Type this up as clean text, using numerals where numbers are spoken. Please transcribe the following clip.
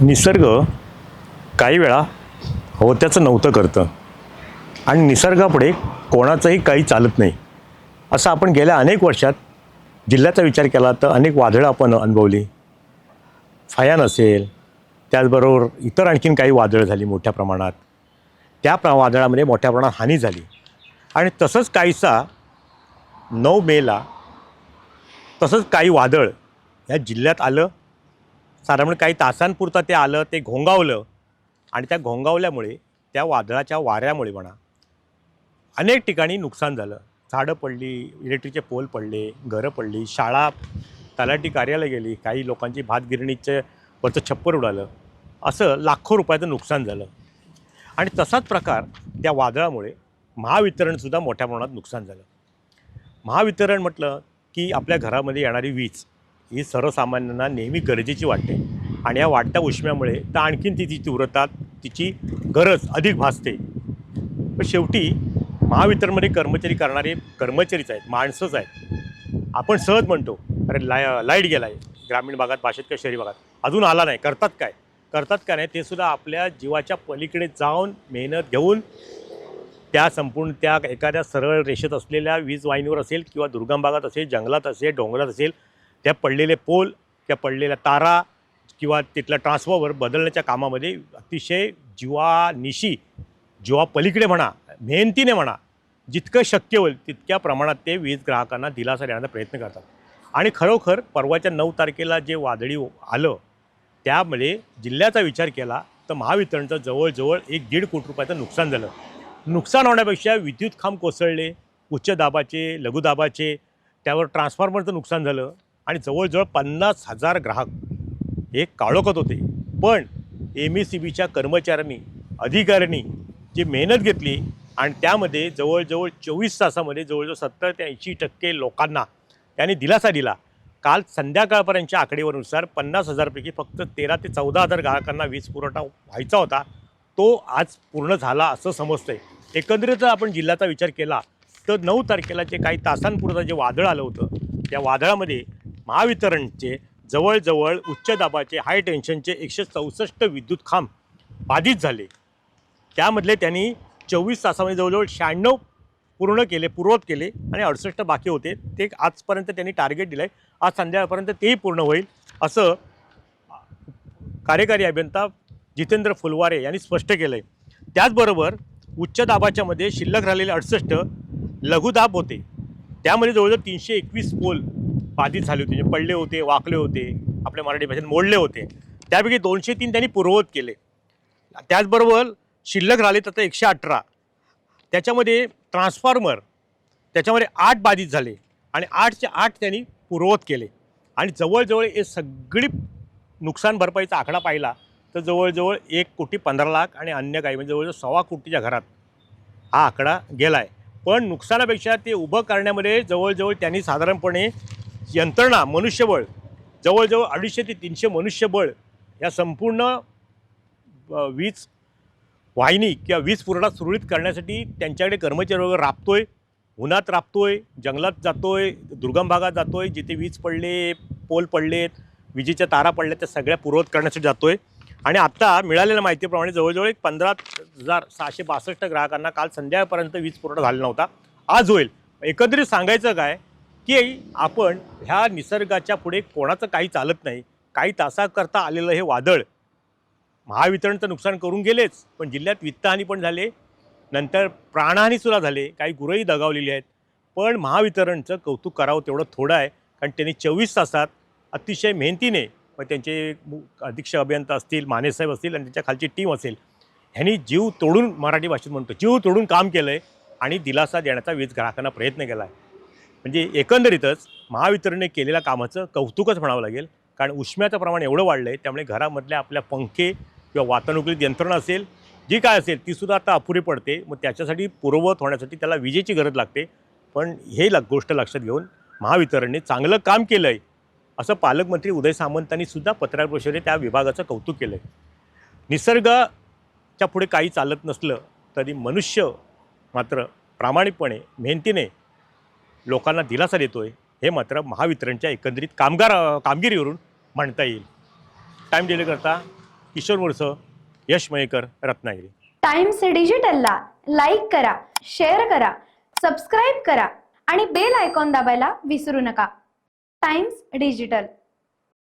निसर्ग काही वेळा होत्याचं नव्हतं करतं आणि निसर्गापुढे कोणाचंही काही चालत नाही. असं आपण गेल्या अनेक वर्षात जिल्ह्याचा विचार केला तर अनेक वादळं आपण अनुभवली. फयान असेल, त्याचबरोबर इतर आणखीन काही वादळं झाली मोठ्या प्रमाणात. वादळामध्ये मोठ्या प्रमाणात हानी झाली आणि तसंच काहीसा 9 मेला तसंच काही वादळ ह्या जिल्ह्यात आलं. साधारण काही तासांपुरता ते आलं, ते घोंगावलं आणि त्या घोंगावल्यामुळे त्या वादळाच्या वाऱ्यामुळे म्हणा अनेक ठिकाणी नुकसान झालं. झाडं पडली, इलेक्ट्रिकचे पोल पडले, घरं पडली, शाळा, तलाठी कार्यालय गेली, काही लोकांची भातगिरणीचं वरचं छप्पर उडालं. असं लाखो रुपयाचं नुकसान झालं. आणि तसाच प्रकार त्या वादळामुळे महावितरणसुद्धा मोठ्या प्रमाणात नुकसान झालं. महावितरण म्हटलं की आपल्या घरामध्ये येणारी वीज ही सर्वसामान्यांना नेहमी गरजेची वाटते आणि या वाढत्या उष्म्यामुळे तर आणखीन तिची तीव्रता, तिची गरज अधिक भासते. पण शेवटी महावितरणमध्ये कर्मचारी कर्मचारीच आहेत, माणसंच आहेत. आपण सहज म्हणतो अरे लाईट गेला आहे ग्रामीण भागात, भाषेत किंवा शहरी भागात, अजून आला नाही, करतात काय नाही, ते सुद्धा आपल्या जीवाच्या पलीकडे जाऊन मेहनत घेऊन त्या संपूर्ण त्या एखाद्या सरळ रेषेत असलेल्या वीज वाहिनीवर असेल किंवा दुर्गम भागात असेल, जंगलात असेल, डोंगरात असेल, त्या पडलेले पोल, त्या पडलेल्या तारा किंवा तिथला ट्रान्सफॉर्मर बदलण्याच्या कामामध्ये अतिशय जीवापलीकडे म्हणा, मेहनतीने म्हणा, जितकं शक्य होईल तितक्या प्रमाणात ते वीज ग्राहकांना दिलासा देण्याचा प्रयत्न करतात. आणि खरोखर परवाच्या 9 तारखेला जे वादळी आलं त्यामुळे जिल्ह्याचा विचार केला तर महावितरणचं जवळजवळ 1-1.5 कोटी रुपयाचं नुकसान झालं. नुकसान होण्यापेक्षा विद्युत खांब कोसळले, उच्च दाबाचे, लघु दाबाचे, त्यावर ट्रान्सफॉर्मरचं नुकसान झालं आणि जवळजवळ 50,000 ग्राहक हे काळोखात होते. पण MECBच्या कर्मचाऱ्यांनी, अधिकाऱ्यांनी जी मेहनत घेतली आणि त्यामध्ये जवळजवळ 24 तासामध्ये जवळजवळ 70 ते 80% लोकांना त्यांनी दिलासा दिला. काल संध्याकाळपर्यंतच्या आकडेवारीनुसार 50,000 पैकी फक्त 13,000 ते 14,000 ग्राहकांना वीज पुरवठा व्हायचा होता, तो आज पूर्ण झाला असं समजतं आहे. एकंदरीत आपण जिल्ह्याचा विचार केला तर 9 तारखेला जे काही तासांपुरतं जे वादळ आलं होतं त्या वादळामध्ये महावितरणचे जवळजवळ उच्च दाबाचे, हाय टेन्शनचे 164 विद्युत खांब बाधित झाले. त्यामधले त्यांनी 24 तासामध्ये जवळजवळ 96 पूर्ववत केले आणि 68 बाकी होते. ते आजपर्यंत त्यांनी टार्गेट दिलं आहे, आज संध्याकाळपर्यंत तेही पूर्ण होईल असं कार्यकारी अभियंता जितेंद्र फुलवारे यांनी स्पष्ट केलं आहे. त्याचबरोबर उच्च दाबाच्यामध्ये शिल्लक राहिलेले 68 लघुदाब होते, त्यामध्ये जवळजवळ 321 पोल बाधित झाले होते, म्हणजे पडले होते, वाकले होते, आपल्या मराठी भाषेत मोडले होते. त्यापैकी 203 त्यांनी पूर्ववत केले. त्याचबरोबर शिल्लक राहिले तर 118, त्याच्यामध्ये ट्रान्सफॉर्मर त्याच्यामध्ये 8 बाधित झाले आणि 8चे 8 त्यांनी पूर्ववत केले. आणि जवळजवळ हे सगळी नुकसान भरपाईचा आकडा पाहिला तर जवळजवळ 1,15,00,000 आणि अन्य काही म्हणजे जवळजवळ 1.25 कोटीच्या घरात हा आकडा गेला आहे. पण नुकसानापेक्षा ते उभं करण्यामध्ये जवळजवळ त्यांनी साधारणपणे यंत्रणा, मनुष्यबळ जवळजवळ 250 ते 300 मनुष्यबळ या संपूर्ण वीज वाहिनी किंवा वीज पुरवठा सुरळीत करण्यासाठी त्यांच्याकडे कर्मचारी वगैरे राबतोय, उन्हात राबतोय, जंगलात जातोय, दुर्गम भागात जातोय, जिथे वीज पडले, पोल पडलेत, विजेच्या तारा पडल्या त्या सगळ्या पूर्ववत करण्यासाठी जातोय. आणि आत्ता मिळालेल्या माहितीप्रमाणे जवळजवळ 15,662 ग्राहकांना काल संध्याकाळपर्यंत वीज पुरवठा झाला नव्हता, आज होईल. एकंदरीत सांगायचं काय की आपण ह्या निसर्गाच्या पुढे कोणाचं काही चालत नाही. काही तासाकरता आलेलं हे वादळ महावितरणचं नुकसान करून गेलेच, पण जिल्ह्यात वित्तहानी पण झाले, नंतर प्राणहानीसुद्धा झाले, काही गुरंही दगावलेली आहेत. पण महावितरणचं कौतुक करावं तेवढं थोडं आहे, कारण त्यांनी 24 तासात अतिशय मेहनतीने, मग त्यांचे अधीक्षक अभियंता असतील, मानेसाहेब असतील आणि त्यांच्या खालची टीम असेल, ह्यांनी जीव तोडून, मराठी भाषेत म्हणतो, जीव तोडून काम केलं आहे आणि दिलासा देण्याचा वीज ग्राहकांना प्रयत्न केला आहे. म्हणजे एकंदरीतच महावितरणने केलेल्या कामाचं कौतुकच म्हणावं लागेल, कारण उष्म्याचं प्रमाण एवढं वाढलं आहे, त्यामुळे घरामधल्या आपल्या पंखे किंवा वातानुकूलित यंत्रणा असेल, जी काय असेल तीसुद्धा आता अपुरी पडते. मग त्याच्यासाठी पूर्ववत होण्यासाठी त्याला विजेची गरज लागते. पण हे गोष्ट लक्षात घेऊन महावितरणने चांगलं काम केलं आहे असं पालकमंत्री उदय सामंतांनी सुद्धा पत्रकार परिषदेत त्या विभागाचं कौतुक केलं आहे. निसर्गाच्या पुढे काही चालत नसलं तरी मनुष्य मात्र प्रामाणिकपणे, मेहनतीने लोकांना दिलासा देतोय, हे मात्र महावितरणच्या एकंदरीत कामगिरीवरून म्हणता येईल. टाईम दिले करता किशोर मुळसह, यश मयेकर, रत्नागिरी. टाइम्स डिजिटलला लाईक करा, शेअर करा, सबस्क्राईब करा आणि बेल आयकॉन दाबायला विसरू नका. Times digital.